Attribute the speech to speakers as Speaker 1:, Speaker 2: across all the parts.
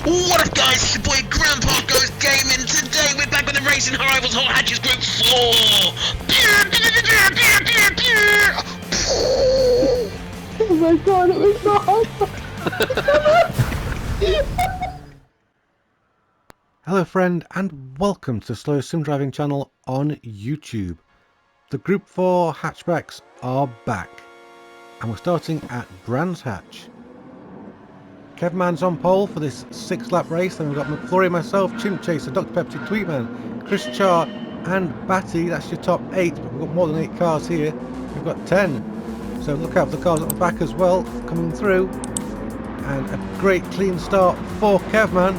Speaker 1: What up guys, it's your boy Grandpa Goes Gaming. Today we're back with the Racing Rivals Hot Hatches Group 4.
Speaker 2: Oh my god, it was not.
Speaker 3: Hello friend and welcome to the Slow Sim Driving channel on YouTube. The Group 4 hatchbacks are back and we're starting at Brands Hatch. Kevman's on pole for this 6-lap race, then we've got McFlurry, myself, Chimp Chaser, Dr. Pepsi, Tweetman, Chris Char and Batty. That's your top 8, but we've got more than 8 cars here. We've got 10. So look out for the cars at the back as well, coming through. And a great clean start for Kevman.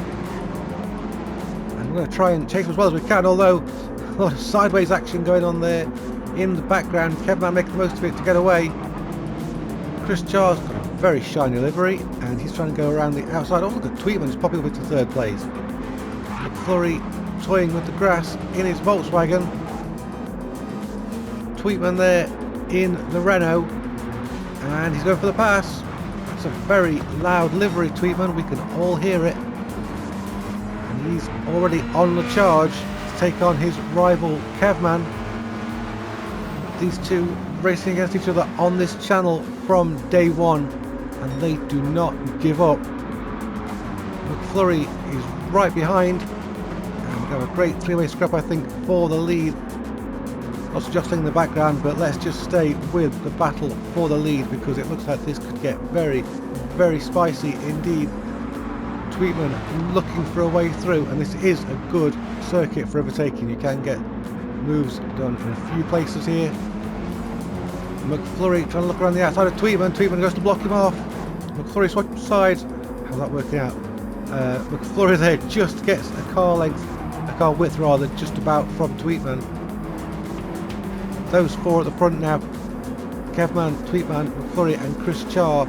Speaker 3: And we're going to try and chase him as well as we can, although a lot of sideways action going on there in the background. Kevman making the most of it to get away. Chris Char's got a very shiny livery and he's trying to go around the outside. Also, the Tweetman's popping up into 3rd place. McFlurry toying with the grass in his Volkswagen. Tweetman there in the Renault and he's going for the pass. It's a very loud livery, Tweetman, we can all hear it. And he's already on the charge to take on his rival Kevman. These two racing against each other on this channel from day one and they do not give up. McFlurry is right behind and we have a great 3-way scrap, I think, for the lead. Lots of jostling in the background, but let's just stay with the battle for the lead because it looks like this could get very, very spicy indeed. Tweetman looking for a way through, and this is a good circuit for overtaking. You can get moves done in a few places here. McFlurry trying to look around the outside of Tweetman. Tweetman goes to block him off. McFlurry switches sides. How's that working out? McFlurry there just gets a car length, a car width rather, just about from Tweetman. Those 4 at the front now. Kevman, Tweetman, McFlurry and Chris Char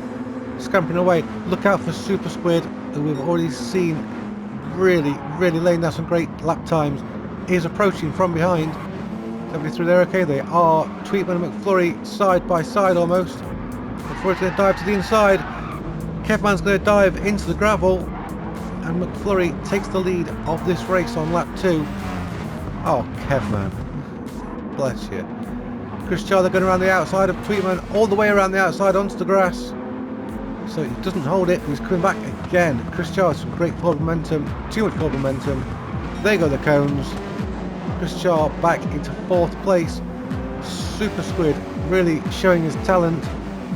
Speaker 3: scampering away. Look out for Super Squid, who we've already seen really laying down some great lap times, is approaching from behind. Everybody through there okay? They are. Tweetman and McFlurry side by side almost. McFlurry's going to dive to the inside. Kevman's going to dive into the gravel. And McFlurry takes the lead of this race on lap 2. Oh, Kevman. Bless you. Chris Char, they're going around the outside of Tweetman, all the way around the outside onto the grass. So he doesn't hold it, he's coming back again. Chris Char has some great forward momentum, too much forward momentum. There go the cones. Chris Char back into 4th place. Super Squid really showing his talent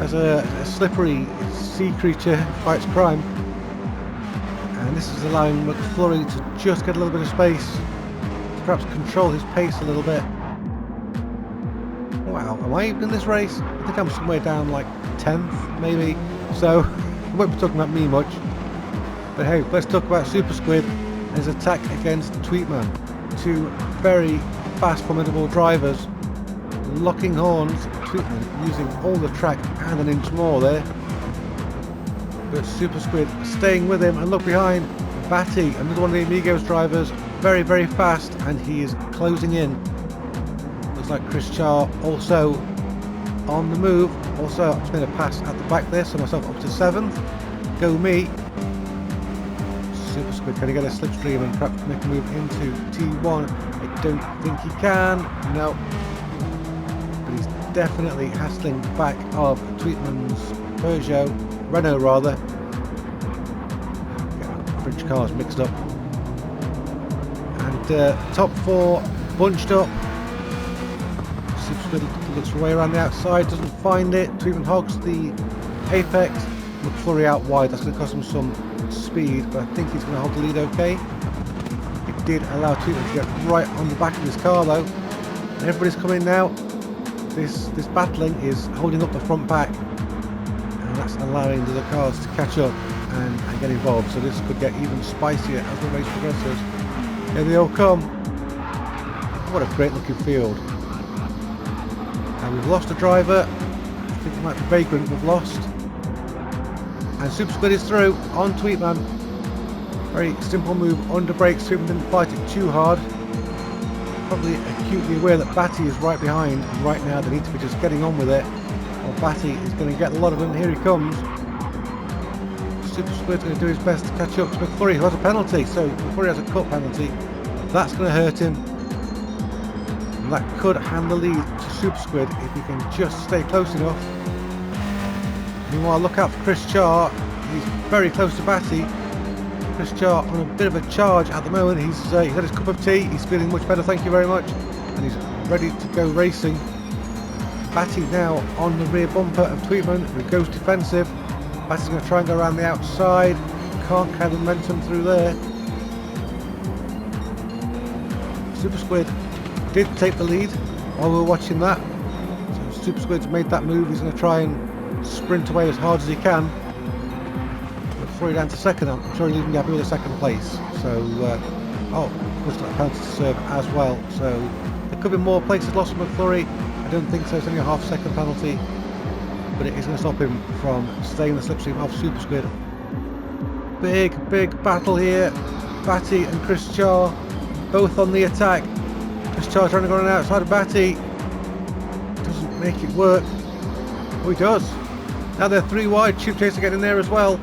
Speaker 3: as a slippery sea creature fights crime. And this is allowing McFlurry to just get a little bit of space, to perhaps control his pace a little bit. Wow, am I even in this race? I think I'm somewhere down like 10th maybe, so I won't be talking about me much. But hey, let's talk about Super Squid and his attack against Tweetman. 2 very fast, formidable drivers, locking horns. Tweetman using all the track and an inch more there. But Super Squid staying with him, and look behind, Batty, another one of the Amigos drivers, very fast, and he is closing in. Looks like Chris Char also on the move. Also, I've just made a pass at the back there, so myself up to 7th. Go me. Super Squid, can he get a slipstream and perhaps make a move into T1? I don't think he can. No. But he's definitely hassling back of Tweetman's Peugeot, Renault rather. Get French cars mixed up. And top 4 bunched up. Super Squid looks for a way around the outside, doesn't find it. Tweetman hogs the apex. McFlurry out wide, that's going to cost him some speed, but I think he's going to hold the lead okay. It did allow Tweetman to get right on the back of his car though. And everybody's coming now. This battling is holding up the front pack, and that's allowing the other cars to catch up and get involved. So this could get even spicier as the race progresses. Here they all come. What a great looking field. And we've lost a driver. I think it might be Vagrant we've lost. And Super Squid is through on Tweetman. Very simple move under brakes. Tweetman didn't fight it too hard. Probably acutely aware that Batty is right behind, and right now they need to be just getting on with it, or Batty is going to get a lot of them. Here he comes. Super Squid's going to do his best to catch up to McFlurry, who has a penalty. So McFlurry has a cut penalty. That's going to hurt him. And that could hand the lead to Super Squid if he can just stay close enough. Meanwhile, look out for Chris Char. He's very close to Batty. Chris Char on a bit of a charge at the moment. He's had his cup of tea. He's feeling much better, thank you very much. And he's ready to go racing. Batty now on the rear bumper of Tweetman, who goes defensive. Batty's going to try and go around the outside. Can't carry the momentum through there. Super Squid did take the lead while we were watching that. So Super Squid's made that move. He's going to try and sprint away as hard as he can. Before he down to second, I'm sure he'll even be happy with a second place. So, looks like a penalty to serve as well. So there could be more places lost for McFlurry. I don't think so. It's only a half-second penalty, but it is going to stop him from staying in the slipstream of Super Squid. Big battle here. Batty and Chris Char both on the attack. Chris Char trying to go on the outside of Batty. Doesn't make it work. Oh, he does. Now they're 3 wide. Tube Chaser getting in there as well.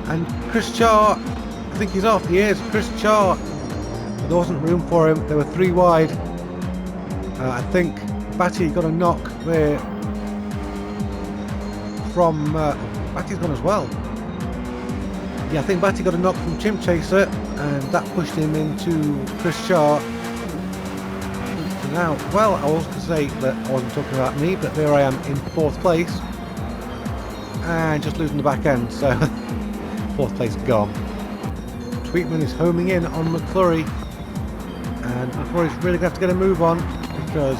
Speaker 3: And Chris Char, I think he's off. He is. Chris Char. But there wasn't room for him. There were 3 wide. I think Batty got a knock there from... Batty's gone as well. Yeah, I think Batty got a knock from Chimp Chaser, and that pushed him into Chris Char. So now, well, I was going to say that I wasn't talking about me, but there I am in 4th place. And just losing the back end, so 4th place gone. Tweetman is homing in on McFlurry, and McFlurry's really going to have to get a move on, because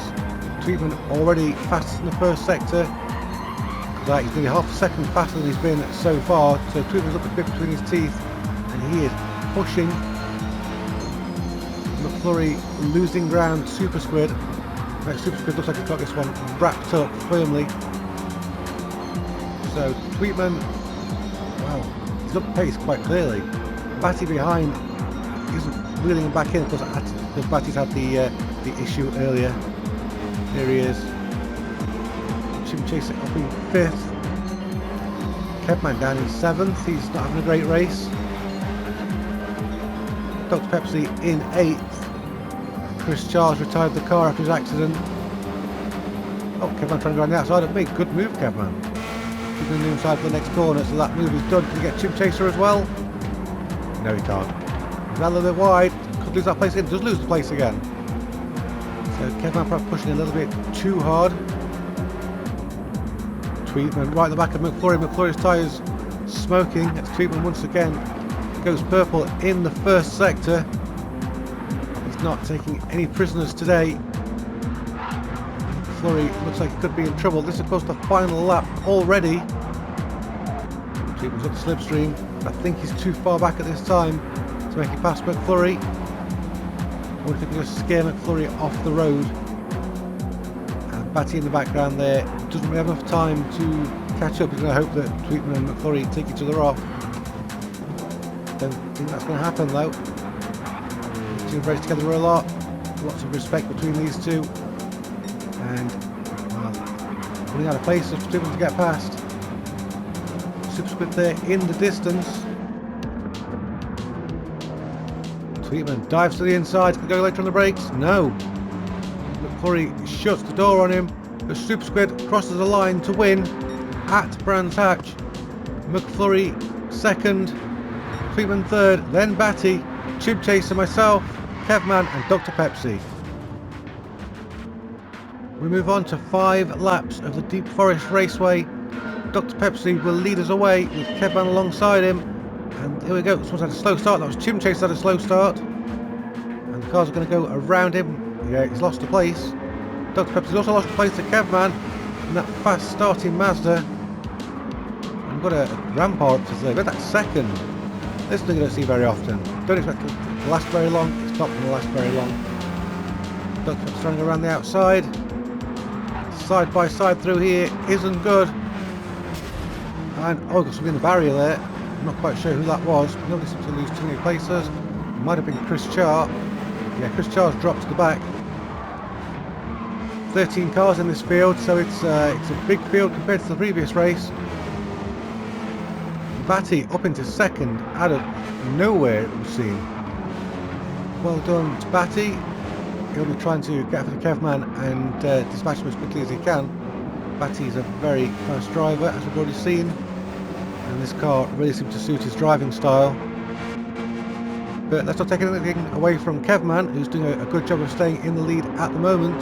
Speaker 3: Tweetman already fastest in the first sector. He's nearly half a second faster than he's been so far, so Tweetman's up a bit between his teeth, and he is pushing. McFlurry losing ground. Super Squid. Super Squid looks like he's got this one wrapped up firmly. So Tweetman, well, he's up pace quite clearly. Batty behind isn't wheeling him back in because Batty's had the issue earlier. Here he is. Chimp Chaser up in 5th. Kevman down in 7th. He's not having a great race. Dr. Pepsi in 8th. Chris Charles retired the car after his accident. Oh, Kevman trying to go on the outside of me. Good move, Kevman. He's going to the inside for the next corner, so that move is done. Can he get Chimp Chaser as well? No, he can't. He's a little bit wide. Could lose that place again. Does lose the place again. So Kevman perhaps pushing a little bit too hard. Tweetman right at the back of McFlurry. McFlurry's tyres smoking. As Tweetman once again goes purple in the first sector. He's not taking any prisoners today. McFlurry looks like he could be in trouble. This is of course the final lap already. Tweetman's up the slipstream. I think he's too far back at this time to make it past McFlurry. I wonder if he can just scare McFlurry off the road. And Batty in the background there doesn't really have enough time to catch up. He's going to hope that Tweetman and McFlurry take each other off. Don't think that's going to happen though. These two have raced together a lot. Lots of respect between these two. And running out of pace for Tweetman to get past. Super Squid there in the distance. Tweetman dives to the inside. Can go later on the brakes. No. McFlurry shuts the door on him. The Super Squid crosses the line to win at Brands Hatch. McFlurry 2nd. Tweetman 3rd. Then Batty. Chimp Chaser, myself, Kevman and Dr. Pepsi. We move on to 5 laps of the Deep Forest Raceway. Dr. Pepsi will lead us away with Kevman alongside him. And here we go. This one's had a slow start. That was Chimp Chaser had a slow start. And the cars are going to go around him. Yeah, he's lost a place. Dr. Pepsi's also lost a place to Kevman in that fast starting Mazda. And we've got a Rampart up to 3rd. But that's 2nd. This thing you don't see very often. Don't expect it to last very long. It's not going to last very long. Dr. Pepsi's trying to go around the outside. Side by side through here isn't good. And oh, got something in the barrier there. I'm not quite sure who that was. Nobody seems to lose too many places. It might have been Chris Char. Yeah, Chris Char's dropped to the back. 13 cars in this field, so it's a big field compared to the previous race. Batty up into second out of nowhere, it would seem. Well done to Batty. He'll be trying to get for the Kevman and dispatch him as quickly as he can. Batty's a very fast driver, as we've already seen, and this car really seems to suit his driving style. But let's not take anything away from Kevman, who's doing a good job of staying in the lead at the moment.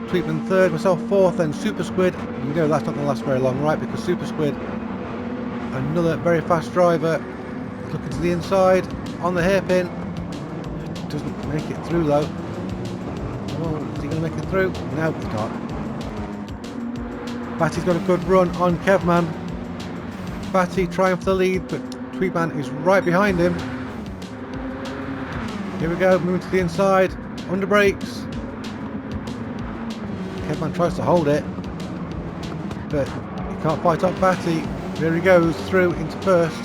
Speaker 3: Tweetman third, myself fourth, then Super Squid. You know that's not going to last very long, right? Because Super Squid, another very fast driver, looking to the inside on the hairpin. Doesn't make it through though. Oh, is he going to make it through? No, he's not. Batty's got a good run on Kevman. Batty trying for the lead, but Tweetman is right behind him. Here we go, moving to the inside, under brakes. Kevman tries to hold it, but he can't fight off Batty. There he goes through into first,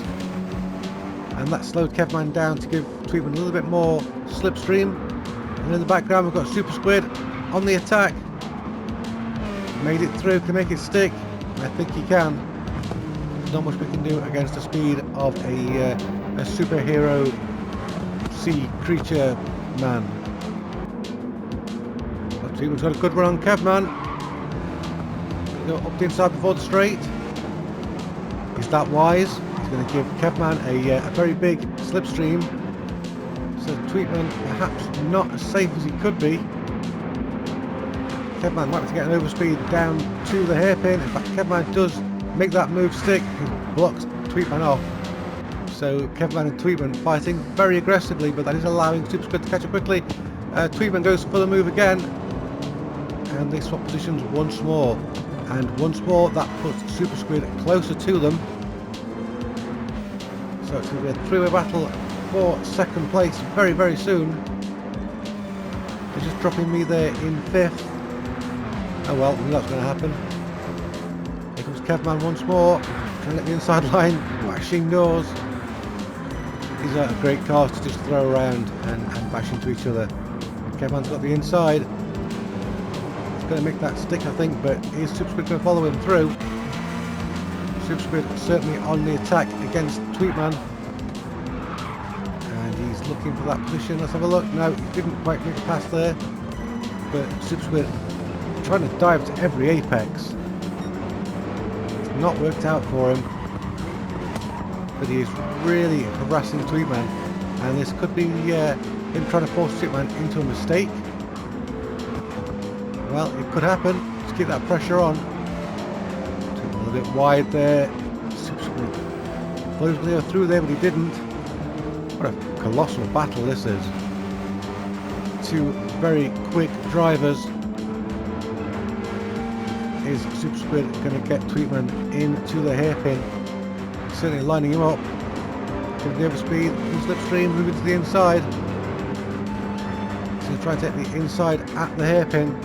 Speaker 3: and that slowed Kevman down to give Tweetman a little bit more slipstream. And in the background we've got Super Squid on the attack. Made it through, can make it stick. I think he can. There's not much we can do against the speed of a superhero sea creature man. Tweetman's got a good run on Kevman. Go up the inside before the straight. Is that wise? He's going to give Kevman a very big slipstream. So Tweetman perhaps not as safe as he could be. Kevman might be to get an overspeed down to the hairpin. In fact, Kevman does make that move stick. He blocks Tweetman off. So Kevman and Tweetman fighting very aggressively, but that is allowing Super Squid to catch up quickly. Tweetman goes for the move again, and they swap positions once more. And once more, that puts Super Squid closer to them. So it's going to be a three-way battle for second place very, very soon. They're just dropping me there in fifth. Oh well, we know that's going to happen. Here comes Kevman once more, trying to let the inside line, bashing doors. These are great cars to just throw around and bash into each other. Kevman's got the inside. He's going to make that stick, I think, but is Super Squid going to follow him through? Super Squid certainly on the attack against Tweetman. And he's looking for that position. Let's have a look. No, he didn't quite make it past there. But Super Squid trying to dive to every apex. It's not worked out for him. But he is really harassing Tweetman. And this could be him trying to force Tweetman into a mistake. Well, it could happen. Just keep that pressure on. A little bit wide there. Super Squid thought he was going to go through there, but he didn't. What a colossal battle this is. Two very quick drivers. Is Super Squid going to get Tweetman into the hairpin? Certainly lining him up. Going to the overspeed, slipstream, moving to the inside. So he's trying to take the inside at the hairpin.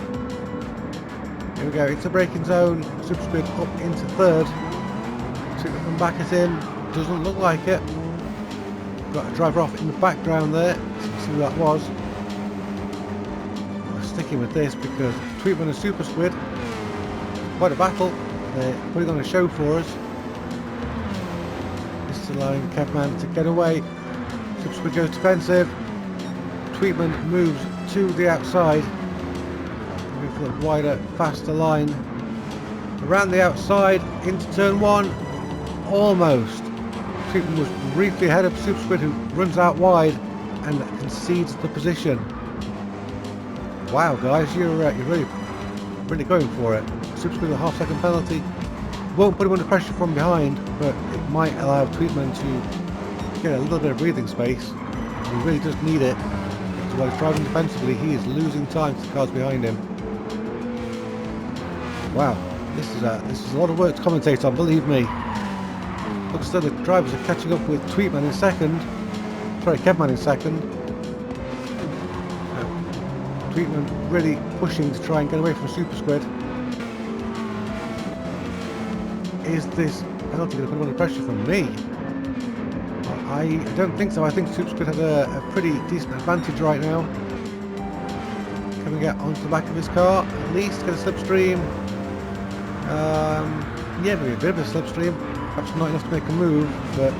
Speaker 3: Here we go, it's a braking zone. Super Squid up into third. Tweetman come back at him. Doesn't look like it. Got a driver off in the background there. Let's see who that was. We're sticking with this because Tweetman and Super Squid, quite a battle. They're putting on a show for us. This is allowing Kevman to get away. Super Squid goes defensive. Tweetman moves to the outside. Looking for the wider, faster line. Around the outside into turn one. Almost. Tweetman was briefly ahead of Super Squid, who runs out wide and concedes the position. Wow, guys, you're really going for it. Super Squid with a half-second penalty. Won't put him under pressure from behind, but it might allow Tweetman to get a little bit of breathing space. He really does need it. So while he's driving defensively, he is losing time to the cars behind him. Wow, this is a lot of work to commentate on, believe me. Looks as though the drivers are catching up with Tweetman in second. Sorry, Kevman in second. Tweetman really pushing to try and get away from Super Squid. Is this penalty going to put him under pressure from me? I don't think so. I think Super Squid has a pretty decent advantage right now. Can we get onto the back of his car? At least get a slipstream. Yeah, maybe a bit of a slipstream. Perhaps not enough to make a move, but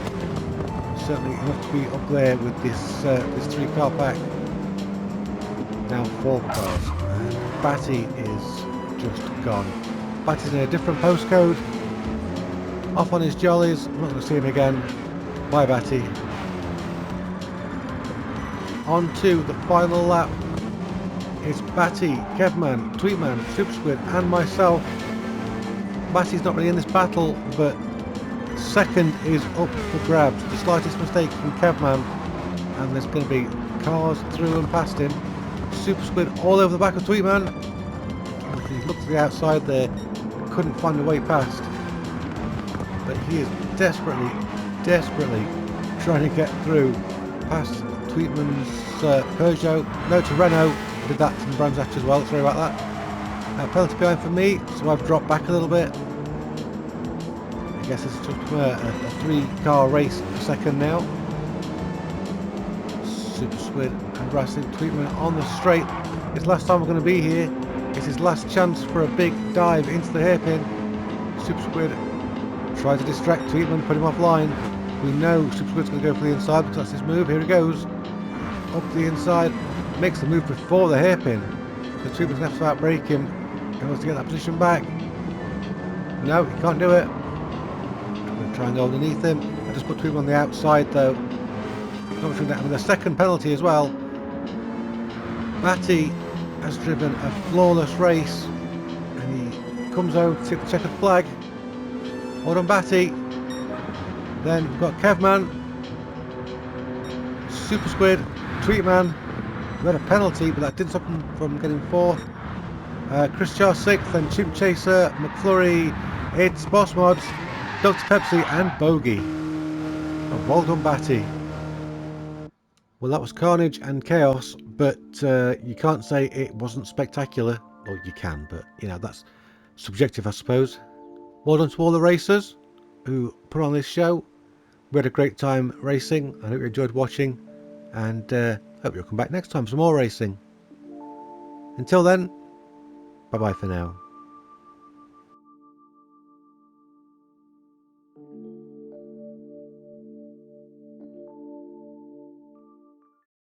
Speaker 3: certainly enough to be up there with this this 3-car pack. Now 4 cars, and Batty is just gone. Batty's in a different postcode, off on his jollies. I'm not going to see him again. Bye, Batty. On to the final lap. It's Batty, Kevman, Tweetman, Super Squid and myself. Batty's not really in this battle, but second is up for grabs. The slightest mistake from Kevman and there's going to be cars through and past him. Super Squid all over the back of Tweetman. He looked to the outside there, couldn't find a way past. But he is desperately trying to get through past Tweetman's Peugeot. No, to Renault. Did that to the Brands Hatch as well, sorry about that. Penalty behind for me, so I've dropped back a little bit. I guess it's just a 3-car race per second now. Super Squid and Racing Tweetman on the straight. It's last time we're going to be here. It's his last chance for a big dive into the hairpin. Super Squid tries to distract Tweetman, put him offline. We know Super Squid's going to go for the inside because that's his move. Here he goes. Up the inside. Makes the move before the hairpin. So Tweetman's going to have to start braking. He wants to get that position back. No, he can't do it. I'm going to try and go underneath him. I just put Tweetman on the outside though. Not sure that having a second penalty as well. Batty has driven a flawless race and he comes home to take the checkered flag. Well done, Batty. Then we've got Kevman, Super Squid, Tweetman. We had a penalty, but that didn't stop him from getting 4th. Chris Char 6th, then Chimp Chaser, McFlurry, it's Boss Mods, Dr. Pepsi, and Bogey. And well done, Batty. Well, that was carnage and chaos, but you can't say it wasn't spectacular. Or you can, but you know, that's subjective, I suppose. Well done to all the racers who put on this show. We had a great time racing. I hope you enjoyed watching, and hope you'll come back next time for more racing. Until then, bye bye for now.